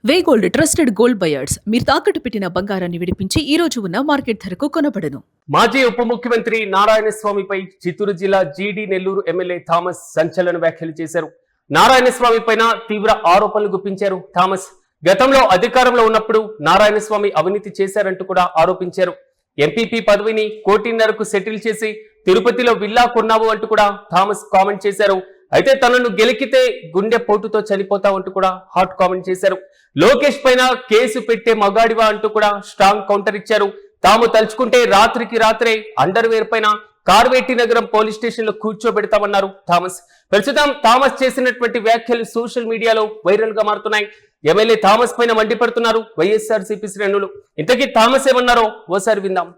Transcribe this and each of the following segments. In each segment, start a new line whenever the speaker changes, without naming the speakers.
వే gold trusted gold buyers మీరు తాకట్టు పెట్టిన బంగారాన్ని విడిపించి ఈ రోజు ఉన్న మార్కెట్ ధరకు కొనబడను.
మాజీ ఉప ముఖ్యమంత్రి నారాయణ స్వామిపై చిత్తూరు జిల్లా జీడీ నెల్లూరు ఎమ్మెల్యే థామస్ సంచలన వ్యాఖ్యలు చేశారు. నారాయణ స్వామి పైన తీవ్ర ఆరోపణలు గుప్పించారు. థామస్ గతంలో అధికారంలో ఉన్నప్పుడు నారాయణ స్వామి అవినీతి చేశారంటూ కూడా ఆరోపించారు. ఎంపీపీ పదవిని కోటిన్నరకు సెటిల్ చేసి తిరుపతిలో విల్లా కొన్నావు అంటూ కూడా థామస్ కామెంట్ చేశారు. అయితే తనను గెలికితే గుండె పోటుతో చనిపోతావంటూ కూడా హాట్ కామెంట్ చేశారు. లోకేష్ పైన కేసు పెట్టే మగాడివా అంటూ కూడా స్ట్రాంగ్ కౌంటర్ ఇచ్చారు. తాము తలుచుకుంటే రాత్రికి రాత్రే అండర్వేర్ పైన కార్వేటి నగరం పోలీస్ స్టేషన్ లో కూర్చోబెడతామన్నారు థామస్. ప్రస్తుతం థామస్ చేసినటువంటి వ్యాఖ్యలు సోషల్ మీడియాలో వైరల్ గా మారుతున్నాయి. ఎమ్మెల్యే థామస్ పైన మండిపడుతున్నారు వైఎస్ఆర్సీపీ శ్రేణులు. ఇంతకీ థామస్ ఏమన్నారో ఓసారి విందాం.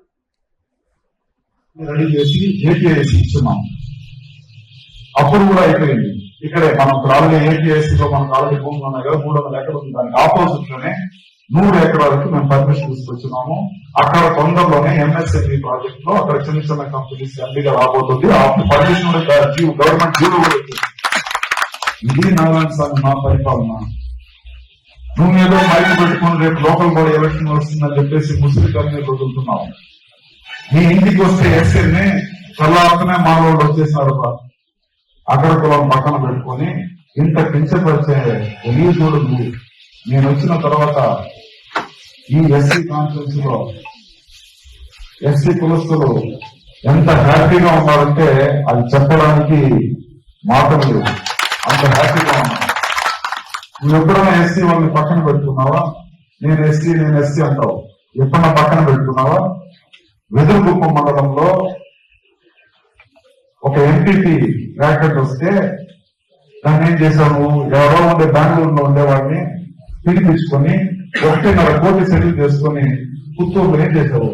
అప్పుడు కూడా అయిపోయింది. ఇక్కడే మనం ఆల్రెడీ ఏపీఎస్సీలో మనకు ఆల్రెడీ భూములు ఉన్నాయి కదా, 300 ఎకరాలు ఉంది. దానికి ఆపోజిట్ లోనే 100 ఎకరాలకి మేము పర్మిషన్ తీసుకొచ్చున్నాము. అక్కడ తొందరలోనే ఎంఎస్ఎంఈ ప్రాజెక్ట్ లో అక్కడ చిన్న చిన్న కంపెనీస్ ఎంపీగా రాబోతుంది. ఆ పర్మిషన్ గవర్నమెంట్ జీవో కూడా వచ్చింది. ఇది నారాయణ స్వామి మా పరిపాలన. నువ్వు ఏదో మైక్ పెట్టుకుని రేపు లోకల్ బాడీ ఎలక్షన్ వస్తుందని చెప్పేసి ముస్లిం కమ్యూనిటీ వదులుతున్నావు. నీ ఇంటికి వస్తే ఎస్ఎల్ని చల్లారుతూనే మా వాళ్ళు వచ్చేసినారు. అక్కడ కులం పక్కన పెట్టుకొని ఇంత కించపరిచే చూడు. నేను వచ్చిన తర్వాత ఈ ఎస్సీ కాన్ఫరెన్స్ లో ఎస్సీ కులస్తులు ఎంత హ్యాపీగా ఉన్నారంటే అది చెప్పడానికి మాటలు లేవు. అంత హ్యాపీగా ఉన్నారు. నువ్వు ఎప్పుడైనా ఎస్సీ వాళ్ళని పక్కన పెట్టుకున్నావా? నేను ఎస్సీ అంటావు. ఎప్పుడన్నా పక్కన పెట్టుకున్నావా? వెదురుగుప్ప మండలంలో ఒక ఎంపీపీ ర్యాకెట్ వస్తే దాన్ని ఏం చేశావు? ఎవరో ఉండే బెంగళూరులో ఉండేవాడిని పిలిపించుకొని 1.5 కోటి సెటిల్ చేసుకొని పుత్తూరులో ఏం చేశావు?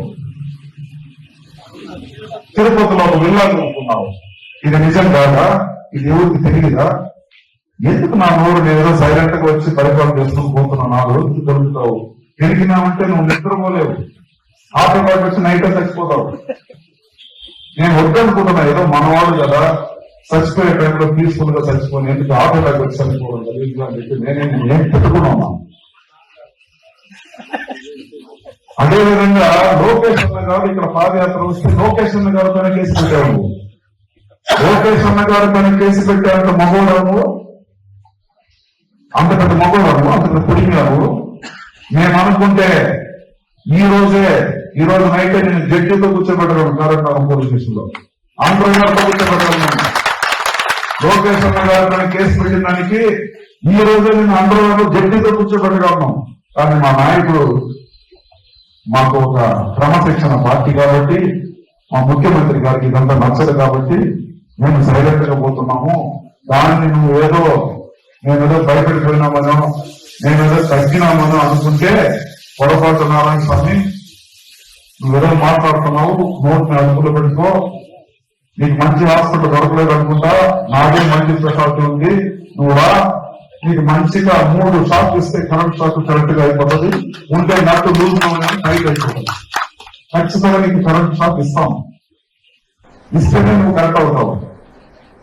తిరుపతిలో విల్లా కొనుక్కున్నావు. ఇది నిజం కాదా? ఇది ఎవరికి తెలియదా? ఎందుకు నా నోరు నేను సైలెంట్ గా వచ్చి పరిపాలన చేసుకుని పోతున్నా? 4 రోజులు దొరుకుతావు. పెరిగినామంటే నువ్వు నిద్రపోలేవు. ఆటోపాటు వచ్చి నైట్ చచ్చిపోతావు. నేను వద్దనుకుంటున్నా, ఏదో మనవాడు కదా చచ్చిపోయే టైంలో పీస్ఫుల్ గా చచ్చిపోయి ఎందుకు ఆటోటాక్ వచ్చి చచ్చిపోవడం కలిగింది అని చెప్పి నేను పెట్టుకున్నా. అదేవిధంగా లోకేష్ అన్న గారు ఇక్కడ పాదయాత్ర వస్తే లోకేష్ అన్న గారు పైన కేసు పెట్టావు. లోకేష్ అన్న గారు పైన కేసు పెట్టారంటే మగోడాము, అంత పెద్ద మగోడాము, అంత పెద్ద పొడిగాము. మేము అనుకుంటే ఈ రోజు నైట్ నేను జడ్జితో కూర్చోబెట్టడం కారణం పోలీస్ స్టేషన్ లో ఆంధ్రప్రదేశ్లో కూర్చోబెట్టాను. లోకేష్ అన్న గారు పైన కేసు పెట్టిన దానికి ఈ రోజే నేను ఆంధ్రప్రదేశ్లో జడ్జితో కూర్చోబెట్టగలను. కానీ మా నాయకుడు మాకు ఒక క్రమశిక్షణ పార్టీ కాబట్టి, మా ముఖ్యమంత్రి గారికి ఇదంతా నచ్చదు కాబట్టి మేము సైలెంట్ గా పోతున్నాము. దాన్ని నేనేదో భయపడిపోయినామనో నేనేదో తగ్గినామనో అనుకుంటే పొరపాటు. నారాయణ స్వామి, నువ్వేదో మాట్లాడుతున్నావు, నోట్ని అదుపులో పెట్టుకో. నీకు మంచి హాస్పిటల్ దొరకలేదు అనుకుంటా, నాకే మంచి స్పెషాలిటీ ఉంది, నువ్వు రా. నీకు మంచిగా 3 షాట్లు ఇస్తే కరెంట్ షాక్ కరెక్ట్ గా అయిపోతుంది. ఉంటే నట్టు లూజ్ టైట్ అయిపోతుంది. ఖచ్చితంగా నీకు కరెంట్ షాక్ ఇస్తాం. ఇస్తేనే నువ్వు కరెక్ట్ అవుతావు.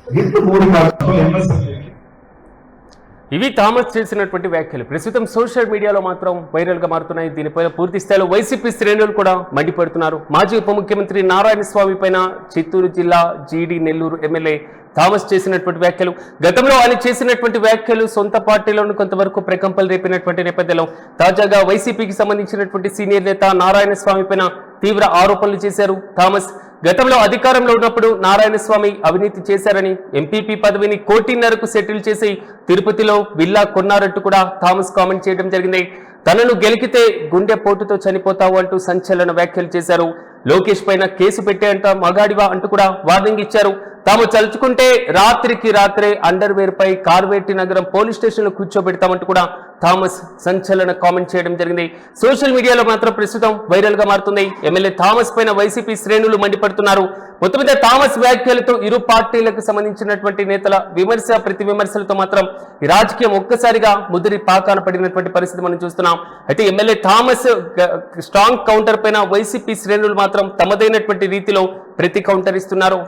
ఎందుకు 3 కాదు ఎంఎస్ఎల్.
ఇవి థామస్ చేసినటువంటి వ్యాఖ్యలు ప్రస్తుతం సోషల్ మీడియాలో మాత్రం వైరల్ గా మారుతున్నాయి. దీనిపైన పూర్తి స్థాయిలో వైసీపీ శ్రేణులు కూడా మండిపడుతున్నారు. మాజీ ఉప ముఖ్యమంత్రి నారాయణ స్వామి పైన చిత్తూరు జిల్లా జీడీ నెల్లూరు ఎమ్మెల్యే థామస్ చేసినటువంటి వ్యాఖ్యలు, గతంలో ఆయన చేసినటువంటి వ్యాఖ్యలు సొంత పార్టీలోనూ కొంతవరకు ప్రకంపలు రేపినటువంటి నేపథ్యంలో తాజాగా వైసీపీకి సంబంధించినటువంటి సీనియర్ నేత నారాయణ స్వామి పైన తీవ్ర ఆరోపణలు చేశారు థామస్. గతంలో అధికారంలో ఉన్నప్పుడు నారాయణ స్వామి అవినీతి చేశారని, ఎంపీపీ పదవిని కోటిన్నరకు సెటిల్ చేసి తిరుపతిలో విల్లా కొన్నారంటూ కూడా థామస్ కామెంట్ చేయడం జరిగింది. తనను గెలికితే గుండె పోటుతో చనిపోతావు అంటూ సంచలన వ్యాఖ్యలు చేశారు. లోకేష్ పైన కేసు పెట్టేంత మగాడివా అంటూ కూడా వార్నింగ్ ఇచ్చారు. తాము తలుచుకుంటే రాత్రికి రాత్రే అండర్వేర్ పై కార్వేటి నగరం పోలీస్ స్టేషన్ లో కూర్చోబెడతామంటూ కూడా థామస్ సంచలన కామెంట్ చేయడం జరిగింది. సోషల్ మీడియాలో మాత్రం ప్రస్తుతం వైరల్ గా మారుతుంది. ఎమ్మెల్యే థామస్ పైన వైసీపీ శ్రేణులు మండిపడుతున్నారు. మొత్తం మీద థామస్ వ్యాఖ్యలతో ఇరు పార్టీలకు సంబంధించినటువంటి నేతల విమర్శ ప్రతి విమర్శలతో మాత్రం ఈ రాజకీయం ఒక్కసారిగా ముదిరి పాకాన పడినటువంటి పరిస్థితి మనం చూస్తున్నాం. అయితే ఎమ్మెల్యే థామస్ స్ట్రాంగ్ కౌంటర్ పైన వైసీపీ శ్రేణులు మాత్రం తమదైనటువంటి రీతిలో ప్రతి కౌంటర్ ఇస్తున్నారు.